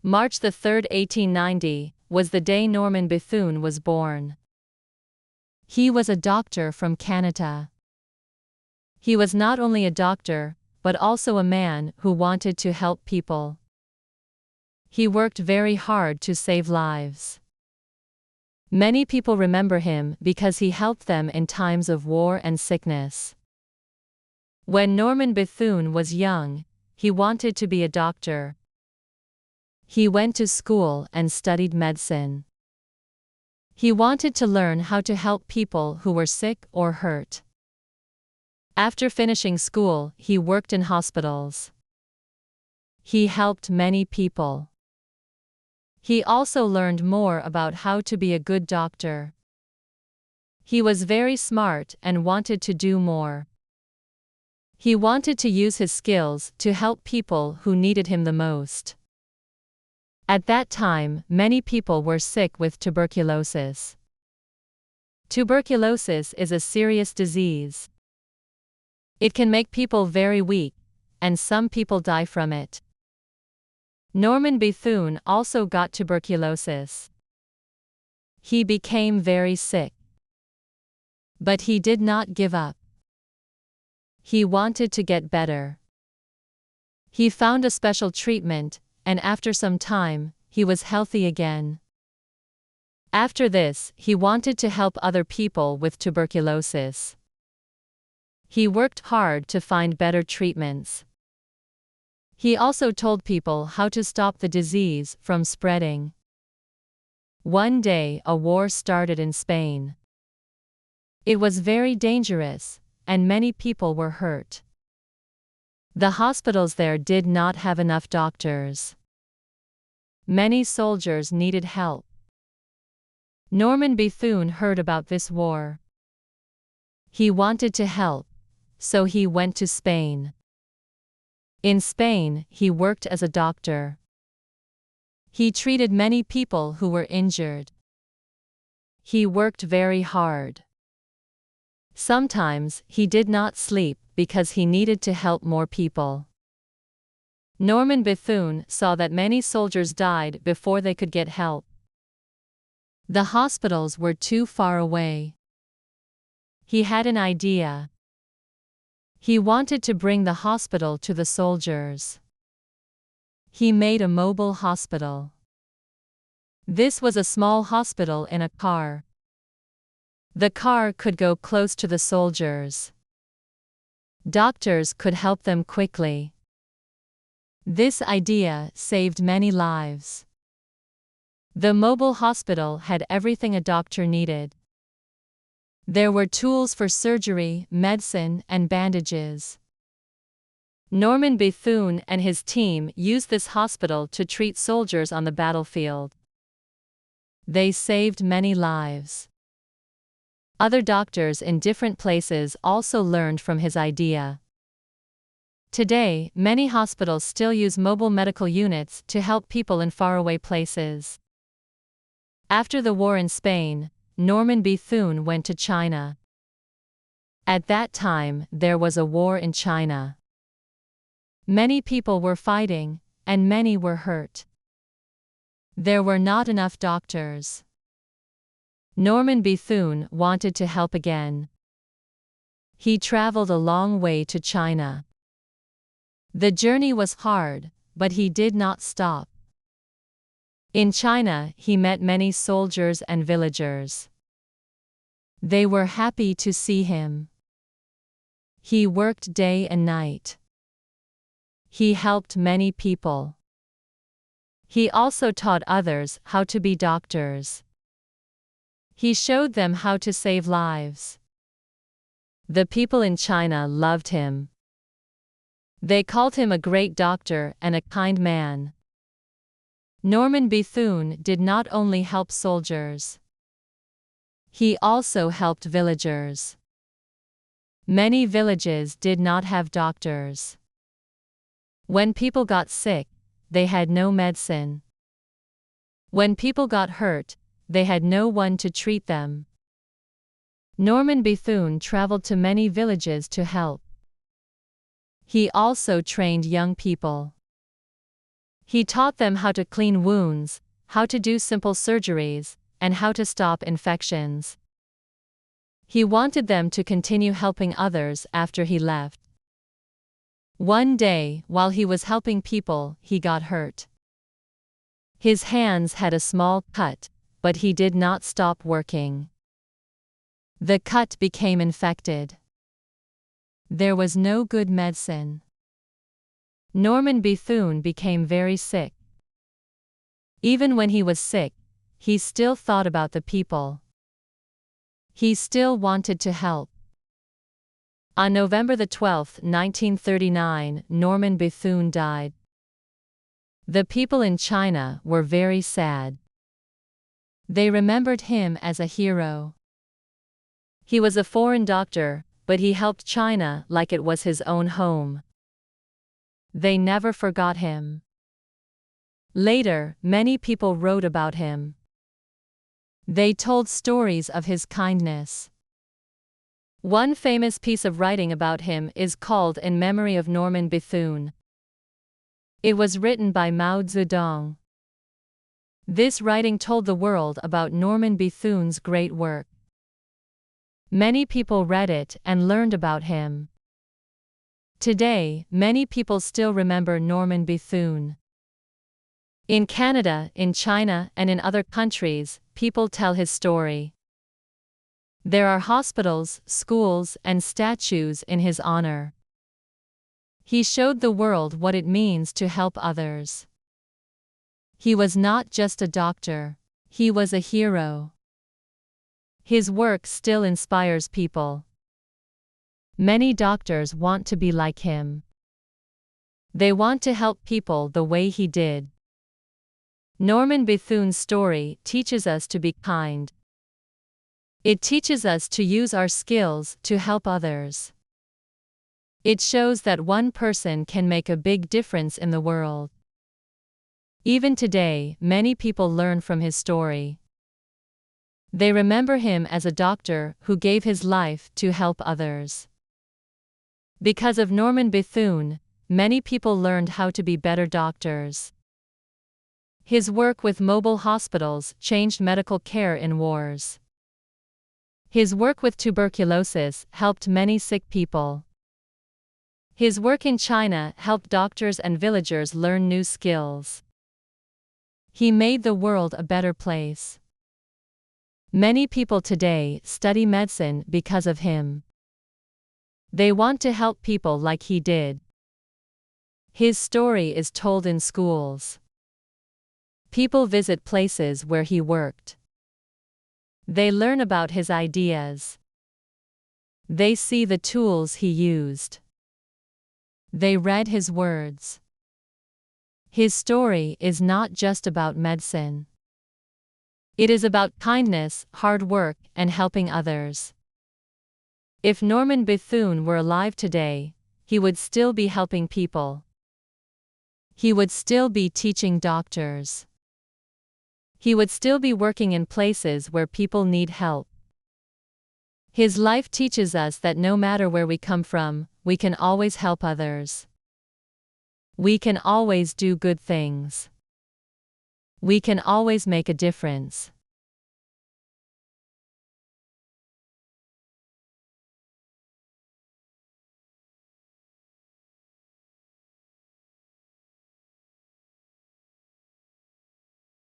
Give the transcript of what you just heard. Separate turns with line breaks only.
March 3, 1890, was the day Norman Bethune was born. He was a doctor from Canada. He was not only a doctor, but also a man who wanted to help people. He worked very hard to save lives. Many people remember him because he helped them in times of war and sickness. When Norman Bethune was young, he wanted to be a doctor. He went to school and studied medicine. He wanted to learn how to help people who were sick or hurt. After finishing school, he worked in hospitals. He helped many people. He also learned more about how to be a good doctor. He was very smart and wanted to do more. He wanted to use his skills to help people who needed him the most. At that time, many people were sick with tuberculosis. Tuberculosis is a serious disease. It can make people very weak, and some people die from it. Norman Bethune also got tuberculosis. He became very sick. But he did not give up. He wanted to get better. He found a special treatment, and after some time, he was healthy again. After this, he wanted to help other people with tuberculosis. He worked hard to find better treatments. He also told people how to stop the disease from spreading. One day, a war started in Spain. It was very dangerous, and many people were hurt. The hospitals there did not have enough doctors. Many soldiers needed help. Norman Bethune heard about this war. He wanted to help, so he went to Spain. In Spain, he worked as a doctor. He treated many people who were injured. He worked very hard. Sometimes, he did not sleep because he needed to help more people. Norman Bethune saw that many soldiers died before they could get help. The hospitals were too far away. He had an idea. He wanted to bring the hospital to the soldiers. He made a mobile hospital. This was a small hospital in a car. The car could go close to the soldiers. Doctors could help them quickly. This idea saved many lives. The mobile hospital had everything a doctor needed. There were tools for surgery, medicine, and bandages. Norman Bethune and his team used this hospital to treat soldiers on the battlefield. They saved many lives. Other doctors in different places also learned from his idea. Today, many hospitals still use mobile medical units to help people in faraway places. After the war in Spain, Norman Bethune went to China. At that time, there was a war in China. Many people were fighting, and many were hurt. There were not enough doctors. Norman Bethune wanted to help again. He traveled a long way to China. The journey was hard, but he did not stop. In China, he met many soldiers and villagers. They were happy to see him. He worked day and night. He helped many people. He also taught others how to be doctors. He showed them how to save lives. The people in China loved him. They called him a great doctor and a kind man. Norman Bethune did not only help soldiers. He also helped villagers. Many villages did not have doctors. When people got sick, they had no medicine. When people got hurt, they had no one to treat them. Norman Bethune traveled to many villages to help. He also trained young people. He taught them how to clean wounds, how to do simple surgeries, and how to stop infections. He wanted them to continue helping others after he left. One day, while he was helping people, he got hurt. His hands had a small cut, but he did not stop working. The cut became infected. There was no good medicine. Norman Bethune became very sick. Even when he was sick, he still thought about the people. He still wanted to help. On November 12, 1939, Norman Bethune died. The people in China were very sad. They remembered him as a hero. He was a foreign doctor, but he helped China like it was his own home. They never forgot him. Later, many people wrote about him. They told stories of his kindness. One famous piece of writing about him is called In Memory of Norman Bethune. It was written by Mao Zedong. This writing told the world about Norman Bethune's great work. Many people read it and learned about him. Today, many people still remember Norman Bethune. In Canada, in China, and in other countries, people tell his story. There are hospitals, schools, and statues in his honor. He showed the world what it means to help others. He was not just a doctor, he was a hero. His work still inspires people. Many doctors want to be like him. They want to help people the way he did. Norman Bethune's story teaches us to be kind. It teaches us to use our skills to help others. It shows that one person can make a big difference in the world. Even today, many people learn from his story. They remember him as a doctor who gave his life to help others. Because of Norman Bethune, many people learned how to be better doctors. His work with mobile hospitals changed medical care in wars. His work with tuberculosis helped many sick people. His work in China helped doctors and villagers learn new skills. He made the world a better place. Many people today study medicine because of him. They want to help people like he did. His story is told in schools. People visit places where he worked. They learn about his ideas. They see the tools he used. They read his words. His story is not just about medicine. It is about kindness, hard work, and helping others. If Norman Bethune were alive today, he would still be helping people. He would still be teaching doctors. He would still be working in places where people need help. His life teaches us that no matter where we come from, we can always help others. We can always do good things. We can always make a difference.